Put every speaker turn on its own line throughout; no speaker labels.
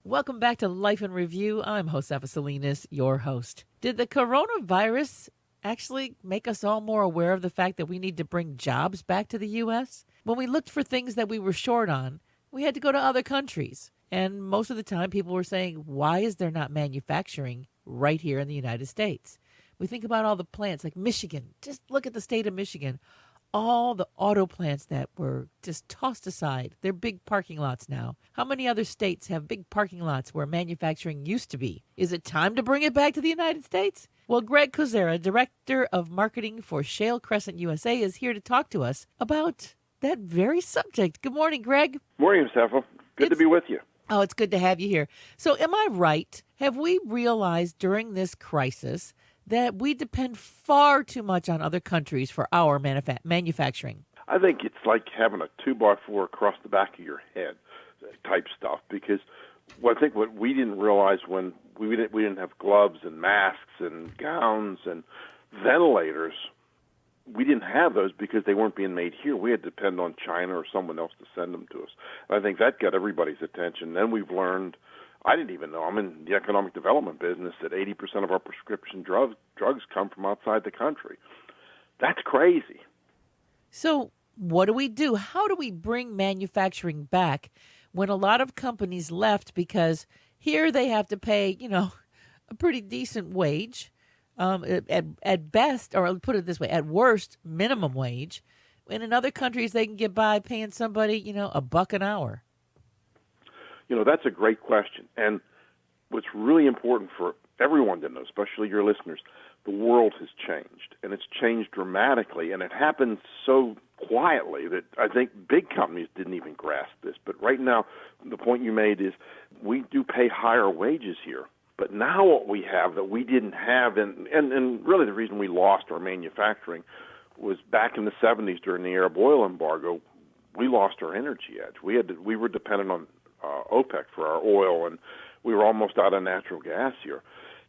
Welcome back to Life in Review. I'm Josefa Salinas, your host. Did the coronavirus actually make us all more aware of the fact that we need to bring jobs back to the U.S.? When we looked for things that we were short on, we had to go to other countries. And most of the time, people were saying, why is there not manufacturing right here in the United States? We think about all the plants like Michigan. Just look at the state of Michigan. All the auto plants that were just tossed aside. They're big parking lots now. How many other states have big parking lots where manufacturing used to be? Is it time to bring it back to the United States? Well, Greg Kozera, Director of Marketing for Shale Crescent USA, is here to talk to us about that very subject. Good morning, Greg.
Morning, Josefa. Good to be with you.
Oh, it's good to have you here. So am I right? Have we realized during this crisis that we depend far too much on other countries for our manufacturing?
I think it's like having a 2x4 across the back of your head type stuff, because I think what we didn't realize when we didn't have gloves and masks and gowns and ventilators, we didn't have those because they weren't being made here. We had to depend on China or someone else to send them to us. And I think that got everybody's attention. Then we've learned, I didn't even know, I'm in the economic development business, that 80% of our prescription drugs come from outside the country. That's crazy.
So what do we do? How do we bring manufacturing back when a lot of companies left because here they have to pay, a pretty decent wage, at best, or I'll put it this way, at worst, minimum wage. And in other countries, they can get by paying somebody, $1 an hour.
That's a great question. And what's really important for everyone to know, especially your listeners, the world has changed. And it's changed dramatically. And it happened so quietly that I think big companies didn't even grasp this. But right now, the point you made is we do pay higher wages here. But now what we have that we didn't have, and really the reason we lost our manufacturing was back in the 70s during the Arab oil embargo, we lost our energy edge. We were dependent on OPEC for our oil, and we were almost out of natural gas here.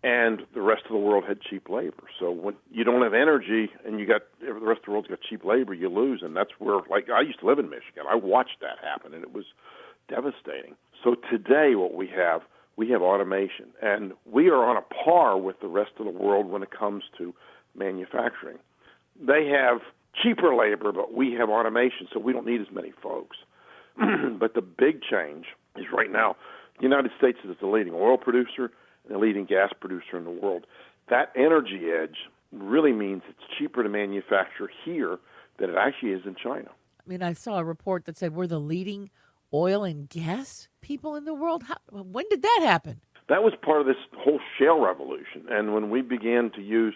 And the rest of the world had cheap labor. So when you don't have energy and the rest of the world's got cheap labor, you lose. And that's where, I used to live in Michigan. I watched that happen, and it was devastating. So today what we have automation, and we are on a par with the rest of the world when it comes to manufacturing. They have cheaper labor, but we have automation, so we don't need as many folks. But the big change is right now, the United States is the leading oil producer and the leading gas producer in the world. That energy edge really means it's cheaper to manufacture here than it actually is in China.
I mean, I saw a report that said we're the leading oil and gas people in the world. When did that happen?
That was part of this whole shale revolution. And when we began to use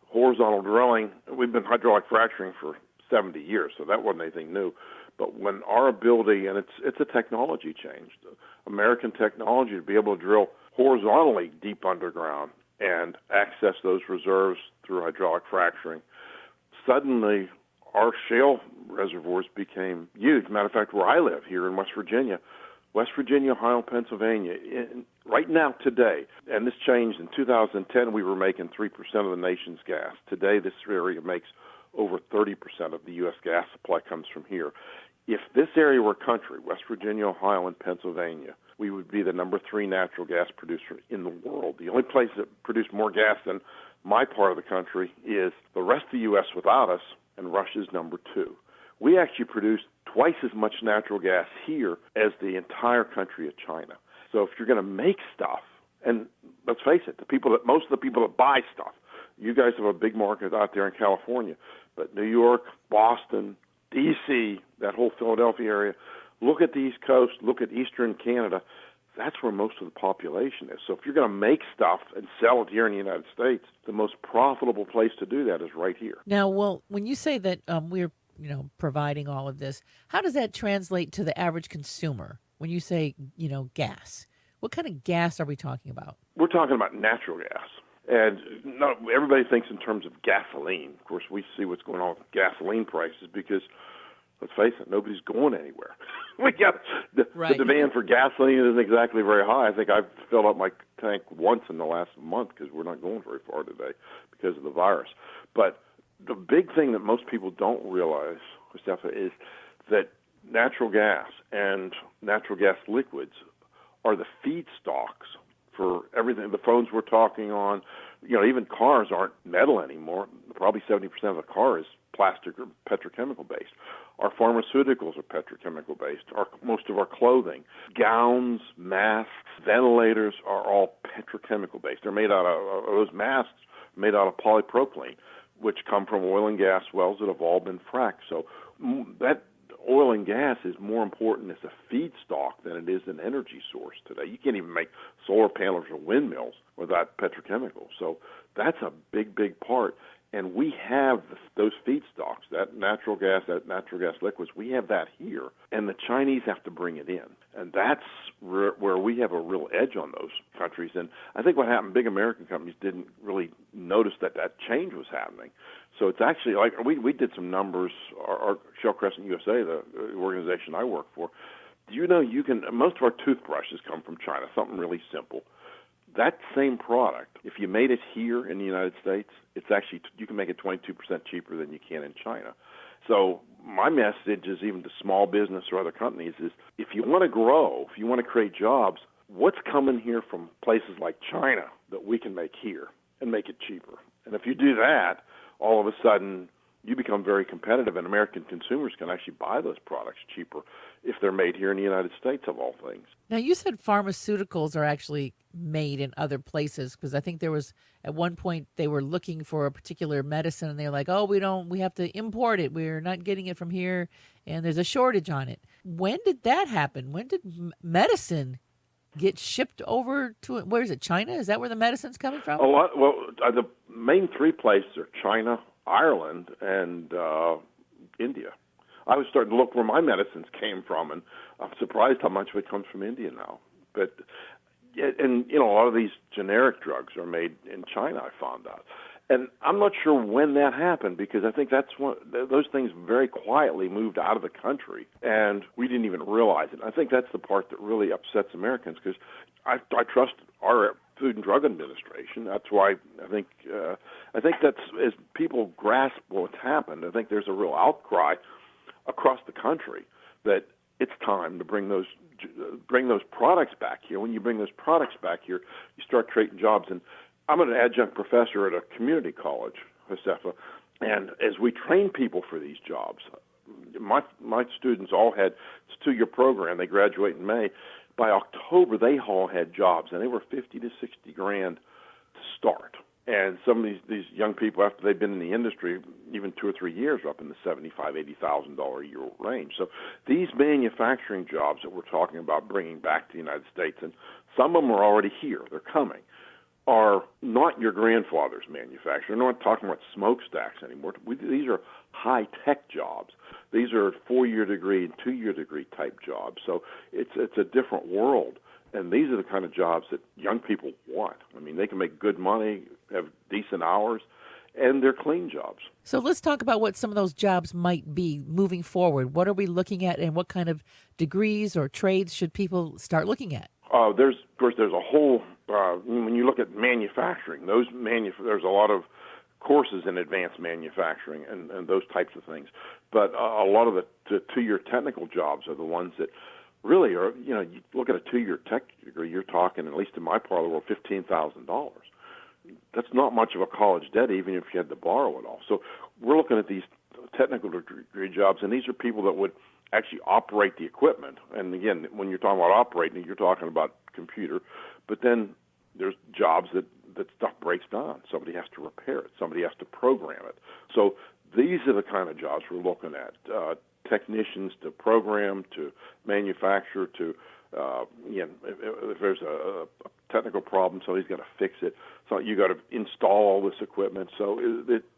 horizontal drilling, we've been hydraulic fracturing for 70 years, so that wasn't anything new. But when our ability, and it's a technology change, American technology to be able to drill horizontally deep underground and access those reserves through hydraulic fracturing, suddenly our shale reservoirs became huge. Matter of fact, where I live here in West Virginia, Ohio, Pennsylvania, right now today, and this changed in 2010, we were making 3% of the nation's gas. Today, this area makes over 30% of the U.S. gas supply comes from here. If this area were country, West Virginia, Ohio, and Pennsylvania, we would be the number 3 natural gas producer in the world. The only place that produced more gas than my part of the country is the rest of the U.S. without us, and Russia's number 2. We actually produce twice as much natural gas here as the entire country of China. So if you're going to make stuff, and let's face it, most of the people that buy stuff, you guys have a big market out there in California, but New York, Boston, D.C., that whole Philadelphia area, look at the East Coast, look at Eastern Canada, that's where most of the population is. So if you're going to make stuff and sell it here in the United States, the most profitable place to do that is right here.
Now, well, when you say that we're providing all of this, how does that translate to the average consumer? When you say, gas, what kind of gas are we talking about?
We're talking about natural gas. And everybody thinks in terms of gasoline. Of course, we see what's going on with gasoline prices because, let's face it, nobody's going anywhere. We got the demand for gasoline isn't exactly very high. I think I've filled up my tank once in the last month because we're not going very far today because of the virus. But the big thing that most people don't realize, Josefa, is that natural gas and natural gas liquids are the feedstocks for everything. The phones we're talking on, even cars aren't metal anymore. Probably 70% of the car is plastic or petrochemical based. Our pharmaceuticals are petrochemical based. Most of our clothing, gowns, masks, ventilators are all petrochemical based. They're made out of those masks made out of polypropylene, which come from oil and gas wells that have all been fracked. So that oil and gas is more important as a feedstock than it is an energy source today. You can't even make solar panels or windmills without petrochemicals. So that's a big, big part. And we have those feedstocks, that natural gas liquids, we have that here. And the Chinese have to bring it in. And that's where we have a real edge on those countries. And I think what happened, big American companies didn't really notice that change was happening. So it's actually like we did some numbers, our Shell Crescent USA, the organization I work for. Do you know most of our toothbrushes come from China, something really simple. That same product, if you made it here in the United States, it's actually, you can make it 22% cheaper than you can in China. So my message is even to small business or other companies is if you want to grow, if you want to create jobs, what's coming here from places like China that we can make here and make it cheaper? And if you do that, all of a sudden you become very competitive, and American consumers can actually buy those products cheaper if they're made here in the United States, of all things.
Now, you said pharmaceuticals are actually made in other places, because I think there was, at one point, they were looking for a particular medicine, and they're like, oh, we have to import it. We're not getting it from here, and there's a shortage on it. When did that happen? When did medicine get shipped over to, where is it, China? Is that where the medicine's coming from?
The main three places are China, Ireland, and India. I was starting to look where my medicines came from, and I'm surprised how much of it comes from India now. But a lot of these generic drugs are made in China, I found out. And I'm not sure when that happened, because I think those things very quietly moved out of the country, and we didn't even realize it. I think that's the part that really upsets Americans, because I trust our Food and Drug Administration. That's why I think that's, as people grasp what's happened, I think there's a real outcry across the country that it's time to bring those products back here. When you bring those products back here, you start creating jobs. And I'm an adjunct professor at a community college, Josefa, and as we train people for these jobs, my students all had, it's a 2-year program, they graduate in May. By October, they all had jobs, and they were $50 to $60,000 to start. And some of these young people, after they've been in the industry, even 2 or 3 years, are up in the $75,000, $80,000 a year range. So these manufacturing jobs that we're talking about bringing back to the United States, and some of them are already here, they're coming, are not your grandfather's manufacturer. We're not talking about smokestacks anymore. These are high-tech jobs. These are 4-year degree and 2-year degree type jobs. So it's a different world. And these are the kind of jobs that young people want. I mean, they can make good money, have decent hours, and they're clean jobs.
So let's talk about what some of those jobs might be moving forward. What are we looking at, and what kind of degrees or trades should people start looking at?
There's a whole, when you look at manufacturing, there's a lot of courses in advanced manufacturing and those types of things. But a lot of the 2-year technical jobs are the ones that really are, you look at a 2-year tech degree, you're talking, at least in my part of the world, $15,000. That's not much of a college debt, even if you had to borrow it all. So we're looking at these technical degree jobs, and these are people that would actually operate the equipment. And again, when you're talking about operating it, you're talking about computer. But then there's jobs that stuff breaks down. Somebody has to repair it. Somebody has to program it. So these are the kind of jobs we're looking at. Technicians to program, to manufacture, to, if there's a technical problem, somebody's got to fix it. So you got to install all this equipment. So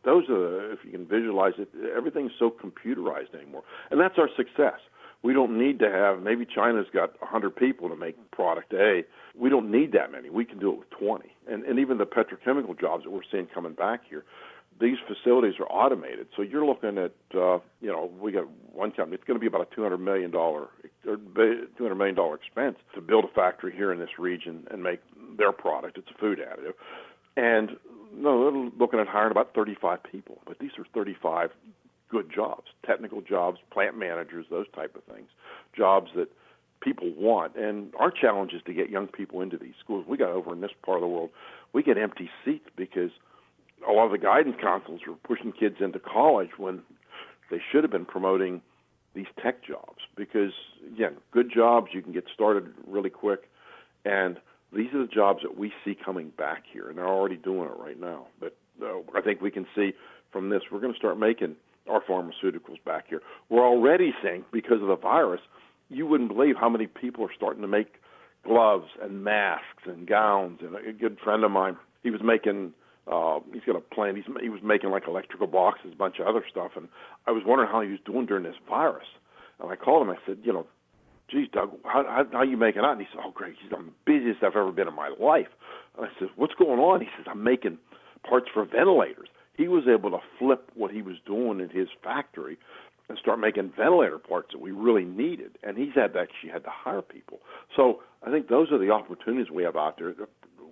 those are, if you can visualize it, everything's so computerized anymore. And that's our success. We don't need to have, maybe China's got 100 people to make product A. We don't need that many. We can do it with 20. And even the petrochemical jobs that we're seeing coming back here, these facilities are automated. So you're looking at, we got one company, it's going to be about a $200 million expense to build a factory here in this region and make their product. It's a food additive. And they're looking at hiring about 35 people. But these are 35 good jobs, technical jobs, plant managers, those type of things, jobs that people want. And our challenge is to get young people into these schools. We got over in this part of the world, we get empty seats because a lot of the guidance counselors are pushing kids into college when they should have been promoting these tech jobs. Because, again, good jobs, you can get started really quick. And these are the jobs that we see coming back here, and they're already doing it right now. But I think we can see from this, we're going to start making our pharmaceuticals back here. We're already seeing, because of the virus, you wouldn't believe how many people are starting to make gloves and masks and gowns. And a good friend of mine, he was making, he's got a plant, he was making like electrical boxes, a bunch of other stuff. And I was wondering how he was doing during this virus. And I called him, I said, geez, Doug, how are you making out? And he said, oh, Greg, I'm the busiest I've ever been in my life. And I said, what's going on? He says, I'm making parts for ventilators. He was able to flip what he was doing in his factory and start making ventilator parts that we really needed. And he had to hire people. So I think those are the opportunities we have out there.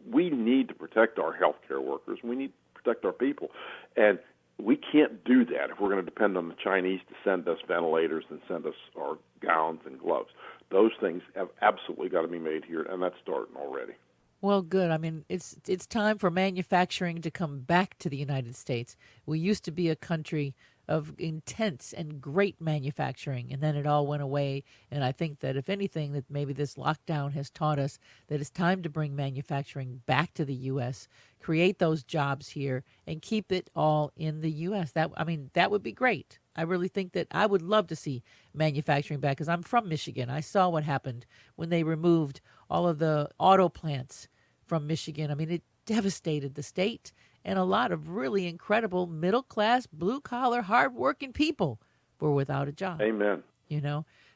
We need to protect our healthcare workers. We need to protect our people. And we can't do that if we're going to depend on the Chinese to send us ventilators and send us our gowns and gloves. Those things have absolutely got to be made here, and that's starting already.
Well, good. I mean, it's time for manufacturing to come back to the United States. We used to be a country of intense and great manufacturing, and then it all went away. And I think that if anything, that maybe this lockdown has taught us that it's time to bring manufacturing back to the U.S., create those jobs here, and keep it all in the U.S. That would be great. I really think that I would love to see manufacturing back because I'm from Michigan. I saw what happened when they removed all of the auto plants from Michigan. I mean, it devastated the state, and a lot of really incredible middle-class, blue-collar, hard-working people were without a job.
Amen.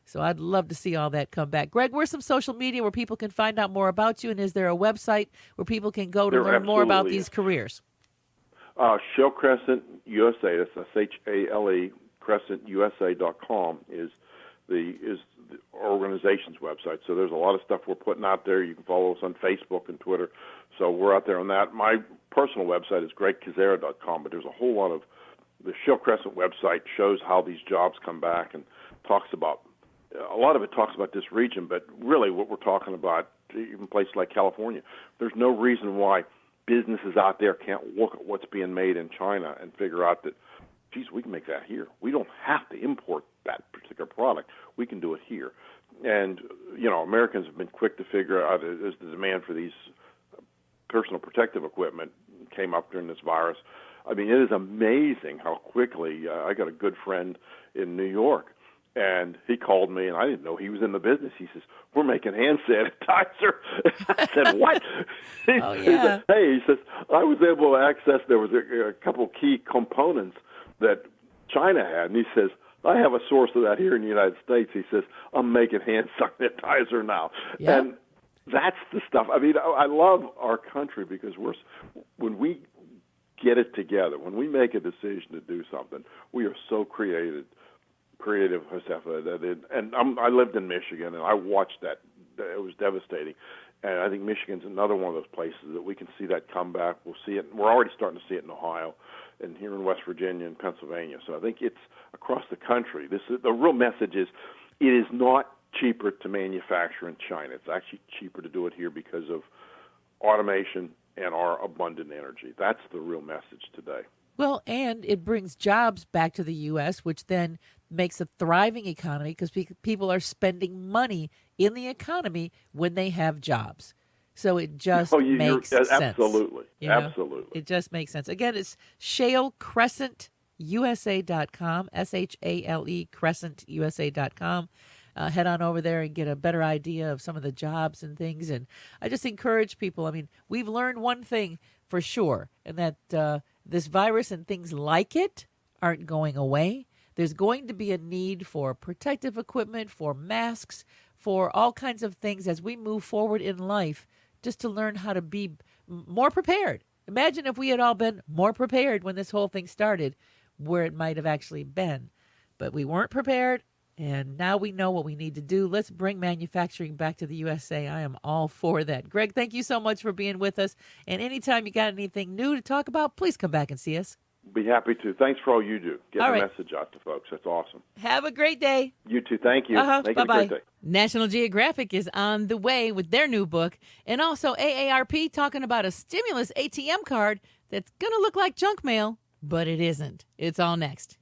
So I'd love to see all that come back. Greg, where's some social media where people can find out more about you, and is there a website where people can go to learn more about these careers?
Shale Crescent USA, that's SHALE, CrescentUSA.com is the organization's website. So there's a lot of stuff we're putting out there. You can follow us on Facebook and Twitter. So we're out there on that. My personal website is GregKozera.com, but there's a whole lot of the Shale Crescent website shows how these jobs come back and talks about a lot of it talks about this region, but really what we're talking about, even places like California, there's no reason why businesses out there can't look at what's being made in China and figure out that, geez, we can make that here. We don't have to import that particular product. We can do it here. And, Americans have been quick to figure out as the demand for these personal protective equipment came up during this virus. I mean, it is amazing how quickly I got a good friend in New York, and he called me, and I didn't know he was in the business. He says, we're making hand sanitizer. I said, what? He said, hey, he says, I was able to access, there was a couple key components that China had, and he says, I have a source of that here in the United States. He says, I'm making hand sanitizer now.
Yep.
And that's the stuff. I mean, I love our country because when we get it together, when we make a decision to do something, we are so creative, Josefa. I lived in Michigan, and I watched that. It was devastating. And I think Michigan's another one of those places that we can see that come back. We'll see it. We're already starting to see it in Ohio and here in West Virginia and Pennsylvania. So I think it's across the country. The real message is it is not cheaper to manufacture in China. It's actually cheaper to do it here because of automation and our abundant energy. That's the real message today.
Well, and it brings jobs back to the U.S., which then makes a thriving economy because people are spending money in the economy when they have jobs. So it just makes sense.
Absolutely. Absolutely.
It just makes sense. Again, it's shalecrescentusa.com, SHALE crescentusa.com. Head on over there and get a better idea of some of the jobs and things. And I just encourage people. I mean, we've learned one thing for sure, and that this virus and things like it aren't going away. There's going to be a need for protective equipment, for masks, for all kinds of things as we move forward in life, just to learn how to be more prepared. Imagine if we had all been more prepared when this whole thing started, where it might have actually been. But we weren't prepared, and now we know what we need to do. Let's bring manufacturing back to the USA. I am all for that. Greg, thank you so much for being with us. And anytime you got anything new to talk about, please come back and see us.
Be happy to. Thanks for all you do. Get
All
the
right.
message out to folks. That's awesome.
Have a great day.
You too. Thank you. Make it a
Bye-bye.
great day.
National Geographic is on the way with their new book, and also AARP talking about a stimulus ATM card that's going to look like junk mail, but it isn't. It's all next.